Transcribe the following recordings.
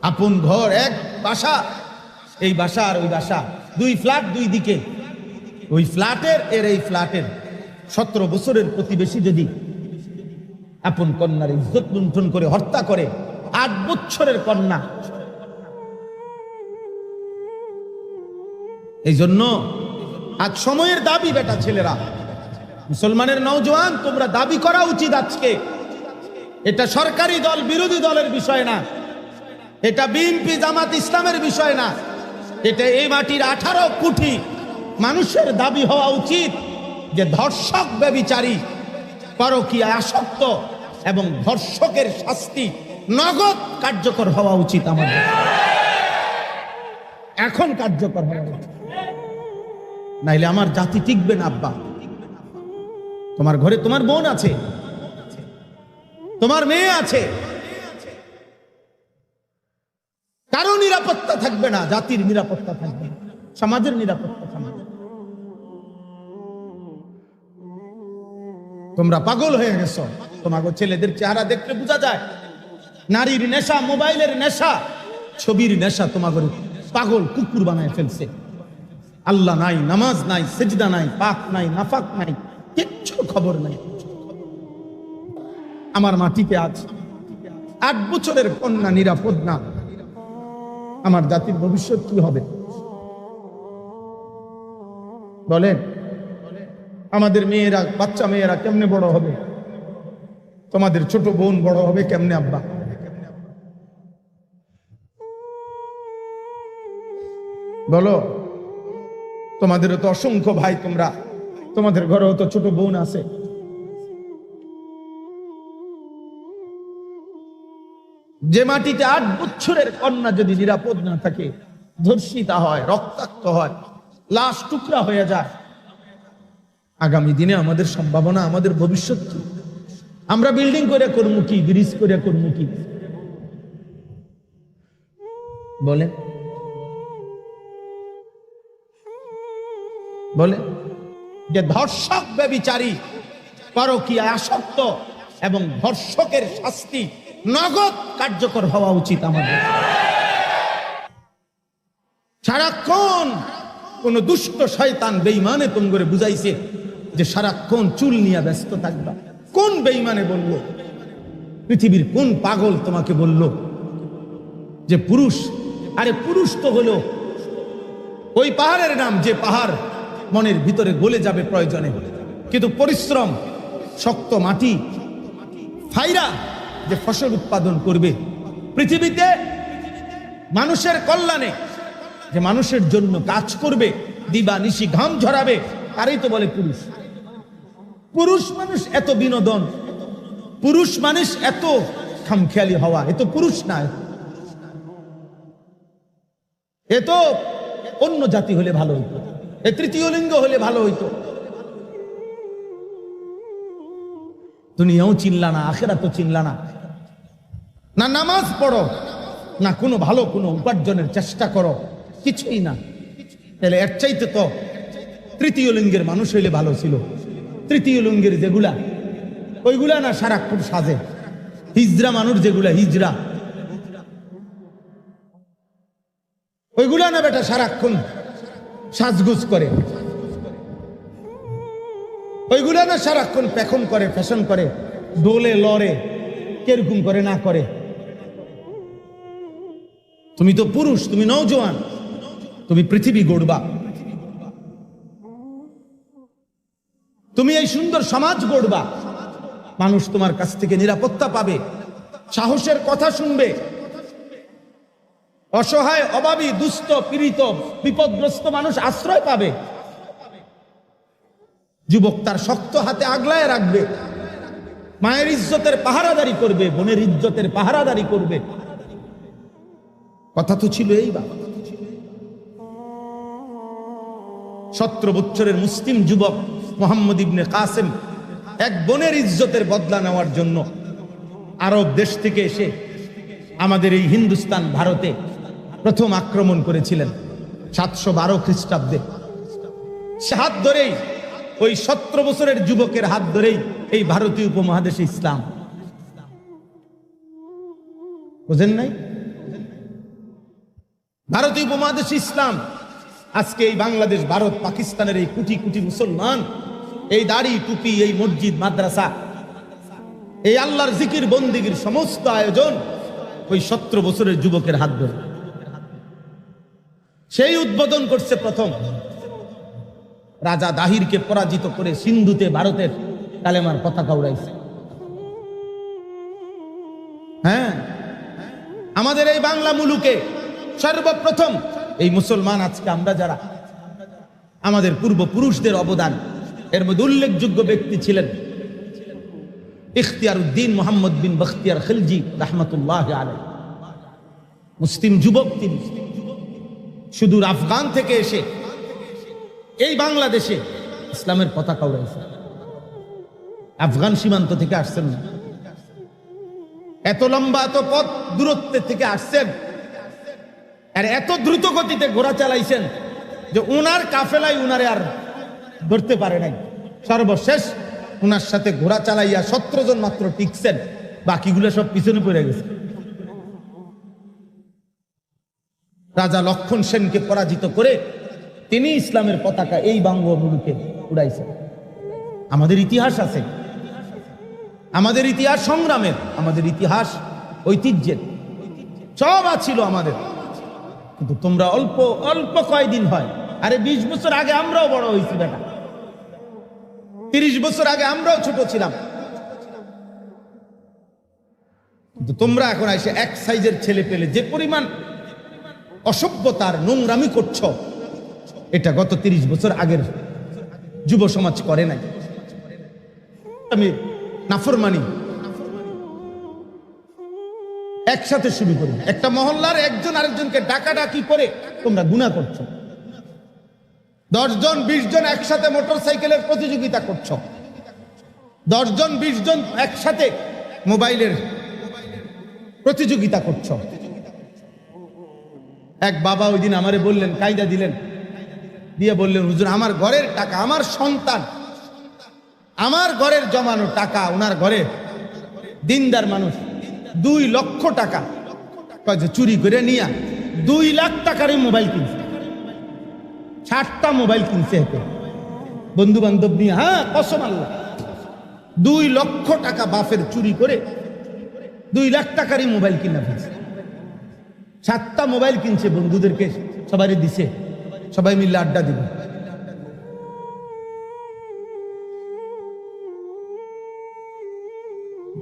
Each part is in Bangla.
আপন ঘর, এক বাসা, এই বাসা আর ওই বাসা, দুই ফ্ল্যাট দুই দিকে, ওই ফ্ল্যাটের এর এই ফ্ল্যাটের 17 বছরের প্রতিবেশী যদি আপন কন্যার ইজ্জত লুণ্ঠন করে হত্যা করে, 8 বছরের কন্যা। এই জন্য আজ সময়ের দাবি, বেটা ছেলেরা, মুসলমানের নওজোয়ান, তোমরা দাবি করা উচিত আজকে। এটা সরকারি দল বিরোধী দলের বিষয় না, এটা বিএনপি জামাত ইসলামের বিষয় না, এটা এই মাটির 18 কোটি মানুষের দাবি হওয়া উচিত যে ধর্ষক, ব্যভিচারী, পরকীয়ায় আসক্ত এবং ধর্ষকের শাস্তি নগদ কার্যকর হওয়া উচিত। আমাদের এখন কার্যকর হওয়া উচিত, নাইলে আমার জাতি টিকবে না। আব্বা, তোমার ঘরে তোমার বোন আছে, তোমার মেয়ে আছে, কারো নিরাপত্তা থাকবে না, জাতির নিরাপত্তা থাকবে না, সমাজের নিরাপত্তা থাকবে না। তোমরা পাগল হয়ে গেছো, তোমাকে ছেলেদের চেহারা দেখলে বোঝা যায় নারীর নেশা, মোবাইলের নেশা, ছবির নেশা তোমাকে পাগল কুকুর বানায় ফেলছে। আল্লাহ নাই, নামাজ নাই, সেজদা নাই, পাক নাই, নাফাক নাই, কিচ্ছু খবর নাই। আমার মাটিতে আজ 8 বছরের কন্যা নিরাপদ না, আমার জাতির ভবিষ্যৎ কি হবে বলেন? আমাদের মেয়েরা, বাচ্চা মেয়েরা কেমনে বড় হবে? তোমাদের ছোট বোন বড় হবে কেমনে? আব্বা, বলো। তোমাদেরও তো অসংখ্য ভাই, তোমরা, তোমাদের ঘরেও তো ছোট বোন আছে। যে মাটিতে 8 বছরের কন্যা যদি নিরাপদ না থাকে, ধর্ষিতা হয়, রক্তাক্ত হয়, লাশ টুকরা হয়ে যায়, আগামী দিনে আমাদের সম্ভাবনা, আমাদের ভবিষ্যৎ কি? আমরা বিল্ডিং করে করবো কি, ব্রিজ করে করবো কি বলে? বলে যে ধর্ষক, ব্যভিচারী, পরকীয়ায় আসক্ত এবং ধর্ষকের শাস্তি নগদ কার্যকর হওয়া উচিত আমাদের। সারাক্ষণ কোন দুষ্ট শয়তান বেঈমানে তোমরা বুঝাইছে যে সারাক্ষণ চুল নিয়ে ব্যস্ত থাকবা। কোন বেঈমানে বললো? পৃথিবীর কোন পাগল তোমাকে বলল যে পুরুষ? আরে পুরুষ তো হলো ওই পাহাড়ের নাম, যে পাহাড় মনের ভিতরে গলে যাবে প্রয়োজনে, কিন্তু পরিশ্রম, শক্ত মাটি ফাইরা যে ফসল উৎপাদন করবে পৃথিবীতে, মানুষের কল্যাণে, যে মানুষের জন্য কাজ করবে, দিবা নিশি ঘাম ঝরাবে, তারই তো বলে পুরুষ। পুরুষ মানুষ এত বিনোদন, পুরুষ মানুষ এত খামখেয়ালি হওয়া, এ তো পুরুষ না, এ তো অন্য জাতি হলে ভালো হইতো, এ তৃতীয় লিঙ্গ হলে ভালো হইতো। দুনিয়াও চিনলা না, আখিরাতও চিনলা না, না নামাজ পড়ো, না কোনো ভালো কোনো উপার্জনের চেষ্টা করো, কিছুই না। তাহলে এর চাইতে তো তৃতীয় লিঙ্গের মানুষ হইলে ভালো ছিল। তৃতীয় লিঙ্গের যেগুলা, ওইগুলা না সারাক্ষণ সাজে, হিজরা মানুষ যেগুলা, হিজরা, ওইগুলা না বেটা সারাক্ষণ সাজগুজ করে, ওইগুলা না সারাক্ষণ পেখন করে, ফ্যাশন করে, দোলে লড়ে, কিরকম করে না করে। তুমি তো পুরুষ, তুমি নওজোয়ান, তুমি পৃথিবী গড়বা, তুমি এই সুন্দর সমাজ গড়বা, মানুষ তোমার কাছ থেকে নিরাপত্তা পাবে, সাহসের কথা শুনবে, অসহায়, অভাবী, দুস্থ, পীড়িত, বিপদগ্রস্ত মানুষ আশ্রয় পাবে, যুবক তার শক্ত হাতে আগলায় রাখবে, মায়ের ইজ্জতের পাহারাদারি করবে, বোনের ইজ্জতের পাহারাদারি করবে। কথা তো ছিল এই বাবা। 17 বছরের মুসলিম যুবক মোহাম্মদ ইবনে কাসেম এক বোনের ইজ্জতের বদলা নেওয়ার জন্য আরব দেশ থেকে এসে আমাদের এই হিন্দুস্তান, ভারতে প্রথম আক্রমণ করেছিলেন 712 খ্রিস্টাব্দে। সে হাত ধরেই, ওই 17 বছরের যুবকের হাত ধরেই এই ভারতীয় উপমহাদেশে ইসলাম। বুঝেন নাই? ভারতীয় উপমহাদেশ ইসলাম আজকে এই বাংলাদেশ, ভারত, পাকিস্তানের এই কোটি কোটি মুসলমান, এই দাড়ি টুপি, এই মসজিদ মাদ্রাসা, এই আল্লাহর জিকির বন্দিগির সমস্ত আয়োজন ওই 17 বছরের যুবকের হাত ধরে। সেই উদ্বোধন করছে প্রথম রাজা দাহিরকে পরাজিত করে সিন্ধুতে ভারতের কালেমার পতাকা উড়াইছে। হ্যাঁ, আমাদের এই বাংলা মুলুকে সর্বপ্রথম এই মুসলমান, আজকে আমরা যারা, আমাদের পূর্বপুরুষদের অবদান, এর মধ্যে উল্লেখযোগ্য ব্যক্তি ছিলেন ইখতিয়ার উদ্দিন মোহাম্মদ বিন বখতিয়ার খিলজি রাহমাতুল্লাহ আলাইহি। মুসলিম যুবক তিনি, সুদূর আফগান থেকে এসে এই বাংলাদেশে ইসলামের পতাকা উড়াইছে। আফগান সীমান্ত থেকে আসছেন না, এত লম্বা এত পথ দূরত্ব থেকে আসছেন, আর এত দ্রুত গতিতে ঘোড়া চালাইছেন যে উনার কাফেলাই উনারে আর ধরতে পারে নাই। সর্বশেষ উনার সাথে ঘোড়া চালাইয়া 17 জন মাত্র টিকছেন, বাকিগুলো সব পিছনে পড়ে গেছে। রাজা লক্ষণ সেনকে পরাজিত করে তিনি ইসলামের পতাকা এই বঙ্গভূমিকে উড়াইছেন। আমাদের ইতিহাস আছে, আমাদের ইতিহাস সংগ্রামের, আমাদের ইতিহাস ঐতিহ্যের, সব ছিল আমাদের। কিন্তু তোমরা অল্প অল্প কয়দিন হয়, আরে 20 বছর আগে আমরাও বড় হয়েছি বেটা, 30 বছর আগে আমরাও ছোট ছিলাম, কিন্তু তোমরা এখন এসে এক সাইজের ছেলে পেলে যে পরিমাণ অসভ্যতার নোংরামি করছো, এটা গত 30 বছর আগের যুব সমাজ করে নাই। আমি নাফরমানি একসাথে শুরু করি, একটা মহল্লার একজন আরেকজনকে ডাকাডাকি করে তোমরা গুনাহ করছো। 10 জন 20 জন একসাথে মোটরসাইকেলের প্রতিযোগিতা করছো, 10 জন 20 জন একসাথে মোবাইলের প্রতিযোগিতা করছো। এক বাবা ওই দিন আমারে বললেন, কায়দা দিলেন, দিয়ে বললেন, হুজুর আমার ঘরের টাকা, আমার সন্তান, আমার ঘরের জমানো টাকা, ওনার ঘরে দিনদার মানুষ 2 লক্ষ টাকা চুরি করে নিয়ে 2 লাখ টাকারই মোবাইল কিনছে, 60টা মোবাইল কিনছে হেঁটে বন্ধু বান্ধব নিয়ে। হ্যাঁ, কসম আল্লাহ, 2 লক্ষ টাকা বাপের চুরি করে 2 লাখ টাকারই মোবাইল কিনা ফেলছে। 7টা মোবাইল কিনছে, বন্ধুদেরকে সবাই দিছে, সবাই মিলে আড্ডা দিবে।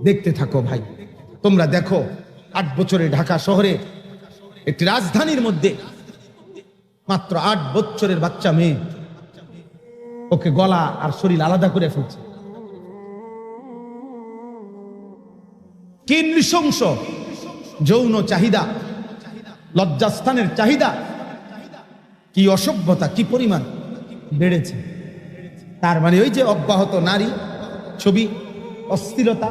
দেখতে থাকো ভাই, তোমরা দেখো 8 বছরে ঢাকা শহরে একটি রাজধানীর মধ্যে মাত্র 8 বছরের বাচ্চা মেয়ে, ওকে গলা আর শরীর আলাদা করে ফেলছে। কি নৃশংস যৌন চাহিদা, লজ্জাস্থানের চাহিদা, কি অসভ্যতা, কি পরিমাণ বেড়েছে। তার মানে ওই যে অব্যাহত নারী ছবি, অস্থিরতা,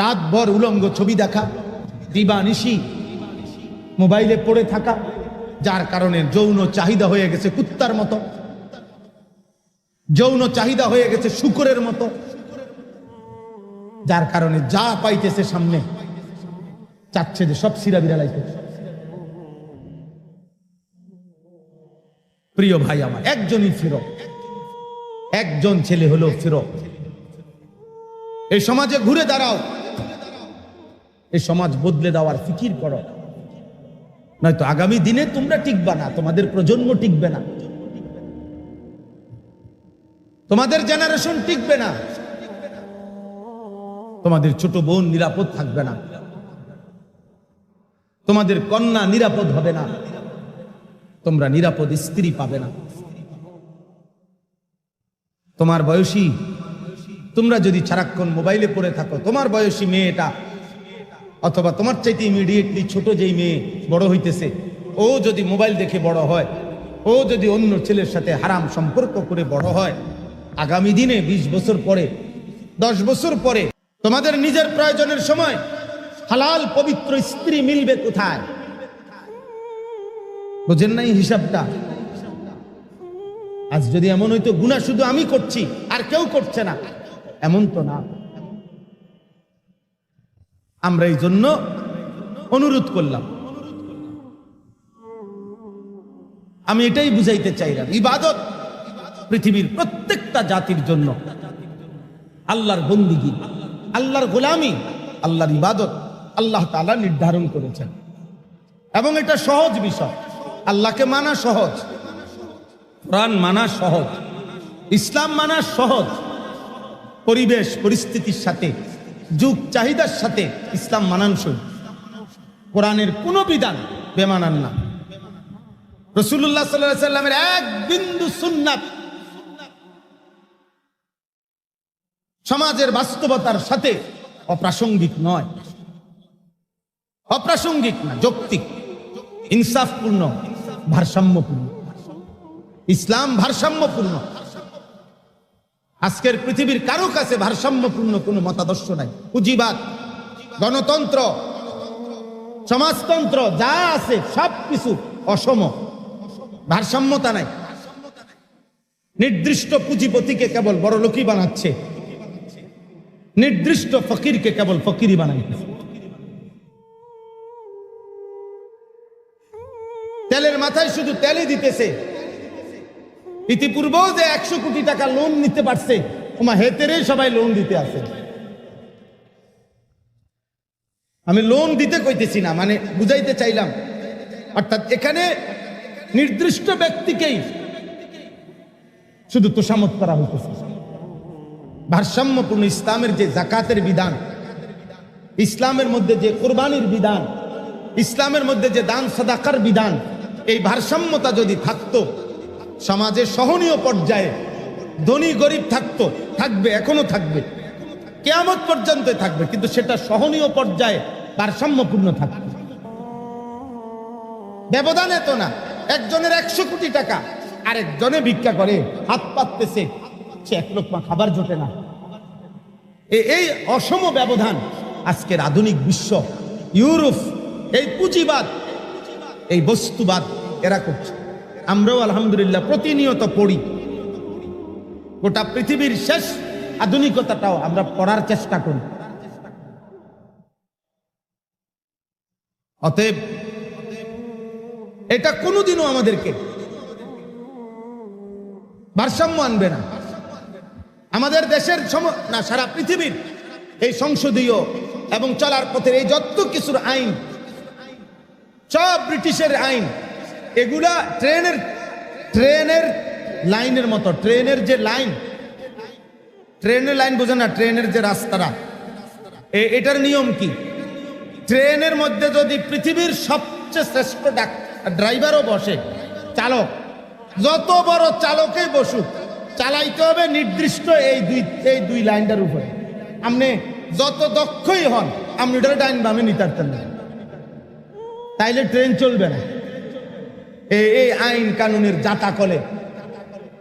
রাতভর উলঙ্গ ছবি দেখা, দিবানিশি মোবাইলে পড়ে থাকা, যার কারণে যৌন চাহিদা হয়ে গেছে কুত্তার মতো, যৌন চাহিদা হয়ে গেছে শূকরের মতো, যার কারণে যা পাইতেছে সামনে চাচ্ছে যে সব সিরা বিড়ালাইতে। প্রিয় ভাই আমার, একজনই ফিরো, একজন ছেলে হলো ফিরো। এই সমাজে ঘুরে দাঁড়াও, এই সমাজ বদলে দেওয়ার ফিকির করো, নয়তো আগামী দিনে তোমরা টিকবা না, তোমাদের প্রজন্ম টিকবে না, তোমাদের জেনারেশন টিকবে না, তোমাদের ছোট বোন নিরাপদ থাকবে না, তোমাদের কন্যা নিরাপদ হবে না, তোমরা নিরাপদ স্ত্রী পাবে না। তোমার বয়সী, তোমরা যদি সারাক্ষণ মোবাইলে পড়ে থাকো, তোমার বয়সী মেয়েটা অথবা তোমার চাইতে ইমিডিয়েটলি ছোট যেই মেয়ে বড় হইতেছে, ও যদি মোবাইল দেখে বড় হয়, ও যদি অন্য ছেলের সাথে হারাম সম্পর্ক করে বড় হয়, আগামী দিনে 20 বছর পরে, 10 বছর পরে তোমাদের নিজের প্রয়োজনের সময় হালাল পবিত্র স্ত্রী মিলবে কোথায়? বুঝেন নাই হিসাবটা? আজ যদি এমন হইতো গুনাহ শুধু আমি করছি আর কেউ করছে না, এমন তো না। আমরা এই জন্য অনুরোধ করলাম, আমি এটাই বুঝাইতে চাইলাম, ইবাদত পৃথিবীর প্রত্যেকটা জাতির জন্য আল্লাহর বন্দিগি, আল্লাহর গোলামি, আল্লাহর ইবাদত আল্লাহ তাআলা নির্ধারণ করেছেন। এবং এটা সহজ বিষয়, আল্লাহকে মানা সহজ, কোরআন মানা সহজ, ইসলাম মানা সহজ। পরিবেশ পরিস্থিতির সাথে, যুগ চাহিদার সাথে ইসলাম মানানসই। কোরআনের কোনো বিধান বেমানান না। রাসূলুল্লাহ সাল্লাল্লাহু আলাইহি ওয়াসাল্লামের এক বিন্দু সুন্নাত সমাজের বাস্তবতার সাথে অপ্রাসঙ্গিক নয়, অপ্রাসঙ্গিক না, যৌক্তিক, ইনসাফপূর্ণ, ভারসাম্যপূর্ণ। ইসলাম ভারসাম্যপূর্ণ। আজকের পৃথিবীর কারো কাছে ভারসাম্যপূর্ণ কোনো মতাদর্শ নাই। পুঁজিবাদ, গণতন্ত্র, সমাজতন্ত্র যা আছে সবকিছু অসম, ভারসাম্যতা নাই। নির্দিষ্ট পুঁজিপতিকে কেবল বড় লোকই বানাচ্ছে, নির্দিষ্ট ফকিরকে কেবল ফকিরই বানাইতেছে। তেলের মাথায় শুধু তেলই দিতেছে। ইতিপূর্বেও যে 100 কোটি টাকা লোন নিতে পারছে, ওমা হেতেরে সবাই লোন দিতে আছে। আমি লোন দিতে কইতেছি না, মানে বুঝাইতে চাইলাম। অর্থাৎ এখানে নির্দিষ্ট ব্যক্তিকেই শুধু তোষামত করা হইতেছে। ভারসাম্যপূর্ণ ইসলামের যে যাকাতের বিধান, ইসলামের মধ্যে যে কুরবানির বিধান, ইসলামের মধ্যে যে দান সাদাকার বিধান, এই ভারসাম্যতা যদি থাকতো, সমাজে সহনীয় পর্যায়ে ধনী গরিব থাকতো, থাকবে, এখনো থাকবে, কিয়ামত পর্যন্ত থাকবে, কিন্তু সেটা সহনীয় পর্যায়ে ভারসাম্যপূর্ণ থাকবে। ব্যবধান এত না, একজনের 100 কোটি টাকা, আরেকজনে ভিক্ষা করে, হাত পাততেছে, সে 1 লোকমা খাবার জোটে না। এই অসম ব্যবধান আজকের আধুনিক বিশ্ব, ইউরোপ, এই পুঁজিবাদ, এই বস্তুবাদ এরা করছে। আমরাও আলহামদুলিল্লাহ প্রতিনিয়ত পড়ি। গোটা পৃথিবীর শেষ আধুনিকতাটাও আমরা পড়ার চেষ্টা করি। অতএব এটা কোনোদিনও আমাদেরকে ভারসাম্য আনবে না। আমাদের দেশের না, সারা পৃথিবীর এই সংসদীয় এবং চলার পথের এই যত কিছুর আইন, সব ব্রিটিশের আইন, এগুলা ট্রেনের লাইনের মতো। ট্রেনের যে লাইন, ট্রেনের লাইন বোঝে না, ট্রেনের যে রাস্তাটা, এটার নিয়ম কি? ট্রেনের মধ্যে যদি পৃথিবীর সবচেয়ে শ্রেষ্ঠ ড্রাইভারও বসে, চালক, যত বড় চালকেই বসুক, চালাইতে হবে নির্দিষ্ট এই দুই লাইনটার উপরে। আপনি যত দক্ষই হন, আপনি ওটার ডাইন বামে নিতে পারতেন না, তাইলে ট্রেন চলবে না। এই আইন কানুনের জাতা কলে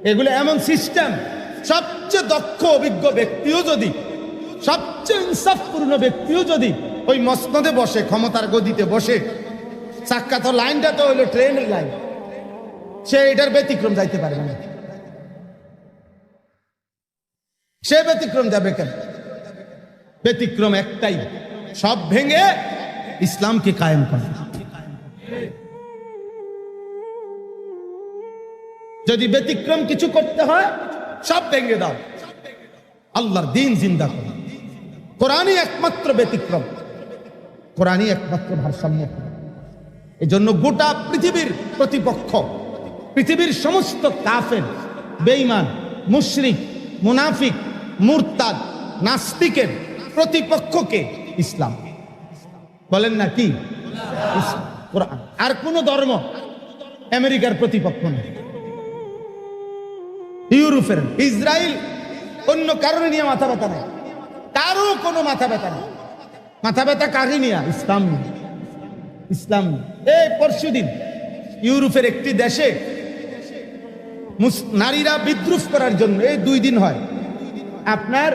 এগুলো এমন সিস্টেম, সবচেয়ে দক্ষ অভিজ্ঞ ব্যক্তিও যদি, সবচেয়ে ইনসাফপূর্ণ ব্যক্তিও যদি ওই মসনদে বসে, ক্ষমতার গদিতে বসে, চাক্কা তো লাইনটা তো হইলো ট্রেনের লাইন, সে এটার ব্যতিক্রম যাইতে পারবে না। সে ব্যতিক্রম যাবে কেন? ব্যতিক্রম একটাই, সব ভেঙে ইসলামকে কায়েম করা। যদি ব্যতিক্রম কিছু করতে হয়, সব ভেঙে দাও, আল্লাহর দ্বীন জিন্দা করো। কোরআনই একমাত্র ব্যতিক্রম, কোরআনই একমাত্র ভারসাম্য। এই জন্য গোটা পৃথিবীর প্রতিপক্ষ, পৃথিবীর সমস্ত কাফের, বেঈমান, মুশরিক, মুনাফিক, মুরতাদ, নাস্তিকের প্রতিপক্ষকে ইসলাম। বলেন না কি? কোরআন। আর কোন ধর্ম আমেরিকার প্রতিপক্ষ নেই, ইউরোপের, ইসরায়েল, অন্য কারণে নিয়ে মাথা ব্যথা নেই, কারো কোনো মাথা ব্যথা নেই। মাথা ব্যথা কাকে নিয়ে? ইসলাম নিয়ে। ইসলাম। এই পরশুদিন ইউরোপের একটি দেশে নারীরা বিদ্রুপ করার জন্য, এই 2 দিন হয়, আপনার